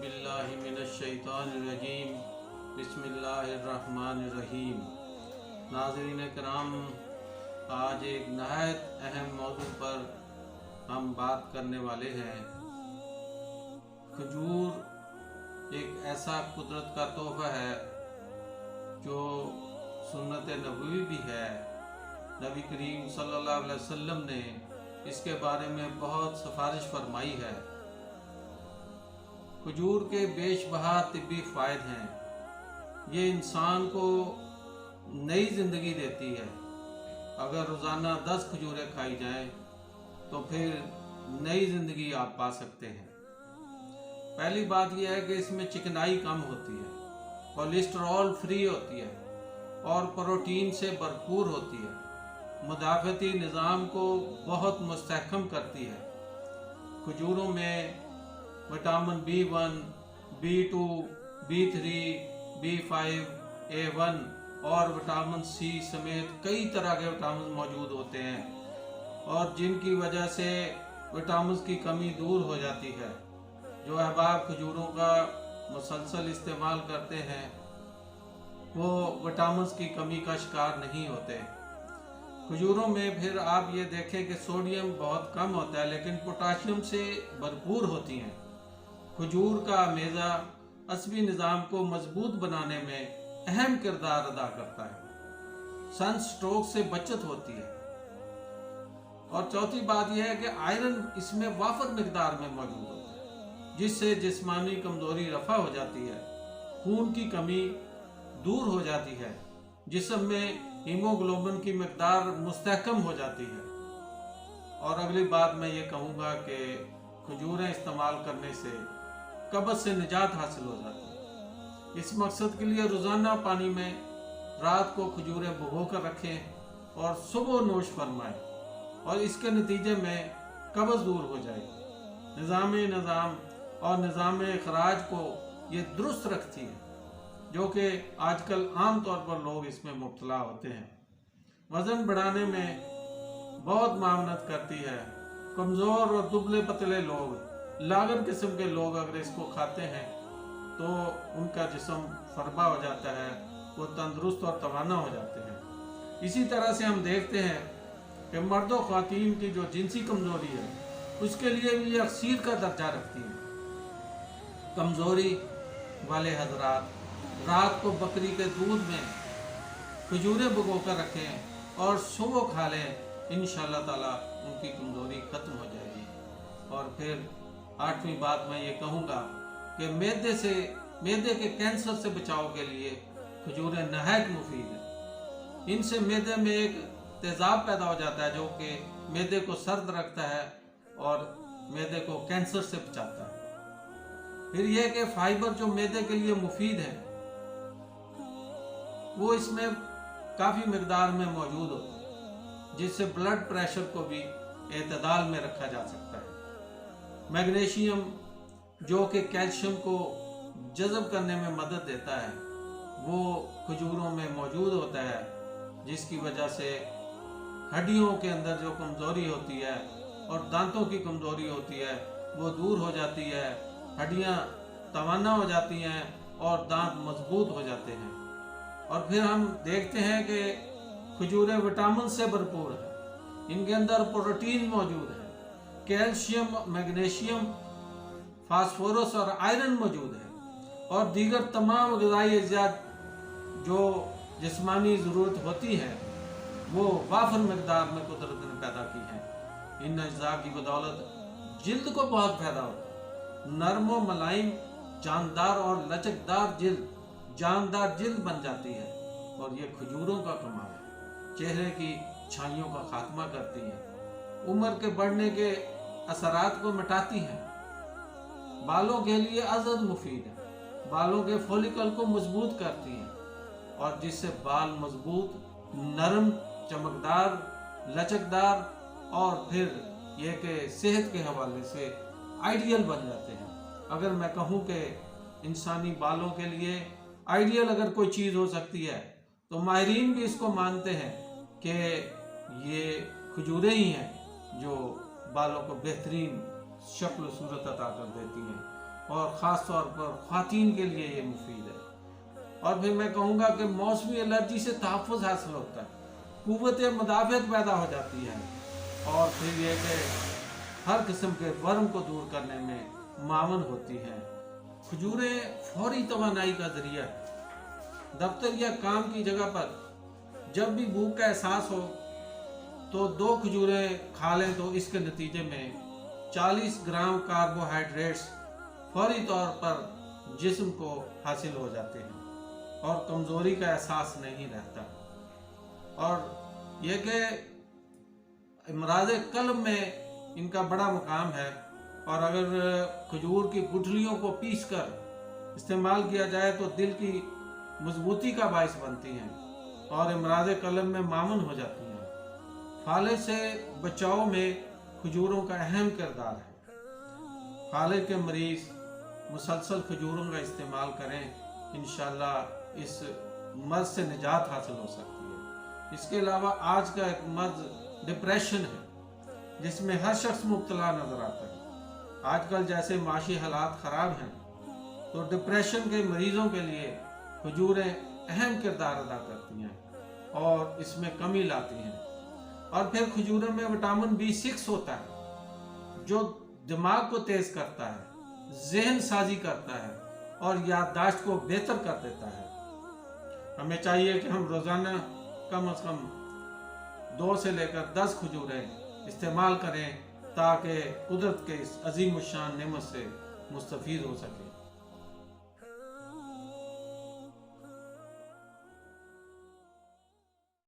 बिल्लाहि मिनश्शैतानिर्रजीम बिस्मिल्लाहिर्रहमानिर्रहीम। नाज़रीन कराम, आज एक नहायत अहम मौजू पर हम बात करने वाले हैं। खजूर एक ऐसा कुदरत का तोहफा है जो सुन्नत नबवी भी है। नबी करीम सल्लल्लाहु अलैहि वसल्लम ने इसके बारे में बहुत सिफारिश फरमाई है। खजूर के बेशबहा तिब्बी फ़ायदे हैं। ये इंसान को नई ज़िंदगी देती है। अगर रोज़ाना 10 खजूरें खाई जाएं तो फिर नई ज़िंदगी आप पा सकते हैं। पहली बात यह है कि इसमें चिकनाई कम होती है, कोलेस्ट्रॉल फ्री होती है और प्रोटीन से भरपूर होती है। मुदाफ़ती निज़ाम को बहुत मुस्तहकम करती है। खजूरों में vitamin B1, B2, B3, B5, A1 और विटामिन C समेत कई तरह के विटामिन मौजूद होते हैं और जिनकी वजह से विटामिन की कमी दूर हो जाती है। जो अहबाब खजूरों का मुसलसल इस्तेमाल करते हैं वो विटामिन की कमी का शिकार नहीं होते। खजूरों में फिर आप ये देखें कि सोडियम बहुत कम होता है लेकिन पोटाशियम से भरपूर होती हैं। खजूर का मेज़ा असबी निज़ाम को मजबूत बनाने में अहम किरदार अदा करता है। सन स्ट्रोक से बचत होती है। और चौथी बात यह है कि आयरन इसमें वाफर मिकदार में मौजूद होता है जिससे जिस्मानी कमज़ोरी रफ़ा हो जाती है, खून की कमी दूर हो जाती है, जिस्म में हीमोग्लोबिन की मिकदार मुस्तहकम हो जाती है। और अगली बात मैं ये कहूँगा कि खजूरें इस्तेमाल करने से कब्ज़ से निजात हासिल हो जाती है। इस मकसद के लिए रोज़ाना पानी में रात को खजूरें भिगो कर रखें और सुबह नोश फरमाएं और इसके नतीजे में कब्ज़ दूर हो जाएगी। निज़ाम और निज़ाम इखराज को ये दुरुस्त रखती है जो कि आजकल आम तौर पर लोग इसमें मुब्तला होते हैं। वज़न बढ़ाने में बहुत मावनत करती है। कमज़ोर और दुबले पतले लोग, लागन किस्म के लोग अगर इसको खाते हैं तो उनका जिस्म फरबा हो जाता है, वो तंदुरुस्त और तवाना हो जाते हैं। इसी तरह से हम देखते हैं कि मर्द और ख़वातीन की जो जिनसी कमज़ोरी है उसके लिए भी ये अक्सीर का दर्जा रखती है। कमज़ोरी वाले हजरात रात को बकरी के दूध में खजूरें भिगो कर रखें और सुबह खा लें, इंशाअल्लाह ताला उनकी कमज़ोरी ख़त्म हो जाएगी। और फिर 8वीं बात मैं ये कहूँगा कि मैदे के कैंसर से बचाव के लिए खजूरें नहायत मुफीद हैं। इनसे मैदे में एक तेज़ाब पैदा हो जाता है जो कि मैदे को सर्द रखता है और मैदे को कैंसर से बचाता है। फिर यह कि फाइबर जो मैदे के लिए मुफीद है वो इसमें काफ़ी मिकदार में मौजूद होता है जिससे ब्लड प्रेशर को भी एतदाल में रखा जा सकता है। मैग्नीशियम जो कि कैल्शियम को जज़ब करने में मदद देता है वो खजूरों में मौजूद होता है जिसकी वजह से हड्डियों के अंदर जो कमज़ोरी होती है और दांतों की कमज़ोरी होती है वो दूर हो जाती है, हड्डियाँ तवाना हो जाती हैं और दांत मजबूत हो जाते हैं। और फिर हम देखते हैं कि खजूरें विटामिन से भरपूर है। इनके अंदर प्रोटीन मौजूद है, कैल्शियम, मैग्नीशियम, फास्फोरस और आयरन मौजूद है और दीगर तमाम ग़िज़ाई अज़ियात जो जिस्मानी ज़रूरत होती है वो वाफर मिकदार में कुदरत ने पैदा की है। इन अज़्ज़ा की बदौलत जिल्द को बहुत फ़ायदा होता है। नरम व मुलायम, जानदार और लचकदार जानदार जिल्द बन जाती है और ये खजूरों का कमाल है। चेहरे की छाइयों का खात्मा करती है, उम्र के बढ़ने के असरात को मिटाती हैं। बालों के लिए अज़द मुफीद है, बालों के फॉलिकल को मजबूत करती हैं और जिससे बाल मजबूत, नरम, चमकदार, लचकदार और फिर यह कि सेहत के हवाले से आइडियल बन जाते हैं। अगर मैं कहूँ कि इंसानी बालों के लिए आइडियल अगर कोई चीज़ हो सकती है तो माहिरीन भी इसको मानते हैं कि ये खजूरें ही हैं जो बालों को बेहतरीन शक्ल सूरत अता कर देती हैं। اور خاص طور پر خواتین کے لیے یہ مفید ہے۔ اور پھر میں کہوں گا کہ موسمی الرجی سے تحفظ حاصل ہوتا ہے، قوت مدافعت پیدا ہو جاتی ہے، اور پھر یہ کہ ہر قسم کے ورم کو دور کرنے میں معاون ہوتی ہیں۔ کھجوریں فوری توانائی کا ذریعہ ہے۔ دفتر یا کام کی جگہ پر جب بھی بھوک کا احساس ہو تو 2 کھجوریں کھا لیں تو اس کے نتیجے میں 40 گرام کاربوہائیڈریٹس فوری طور پر جسم کو حاصل ہو جاتے ہیں اور کمزوری کا احساس نہیں رہتا۔ اور یہ کہ امراض قلب میں ان کا بڑا مقام ہے، اور اگر کھجور کی گٹھلیوں کو پیس کر استعمال کیا جائے تو دل کی مضبوطی کا باعث بنتی ہیں اور امراض قلب میں معاون ہو جاتی ہیں۔ فالج سے بچاؤ میں کھجوروں کا اہم کردار ہے۔ فالج کے مریض مسلسل کھجوروں کا استعمال کریں، انشاءاللہ اس مرض سے نجات حاصل ہو سکتی ہے۔ اس کے علاوہ آج کا ایک مرض ڈپریشن ہے، جس میں ہر شخص مبتلا نظر آتا ہے۔ آج کل جیسے معاشی حالات خراب ہیں تو ڈپریشن کے مریضوں کے لیے کھجوریں اہم کردار ادا کرتی ہیں اور اس میں کمی لاتی ہیں۔ اور پھر کھجوروں میں وٹامن B6 ہوتا ہے جو دماغ کو تیز کرتا ہے، ذہن سازی کرتا ہے اور یادداشت کو بہتر کر دیتا ہے۔ ہمیں چاہیے کہ ہم روزانہ کم از کم 2 سے لے کر 10 کھجوریں استعمال کریں تاکہ قدرت کے اس عظیم الشان نعمت سے مستفید ہو سکے۔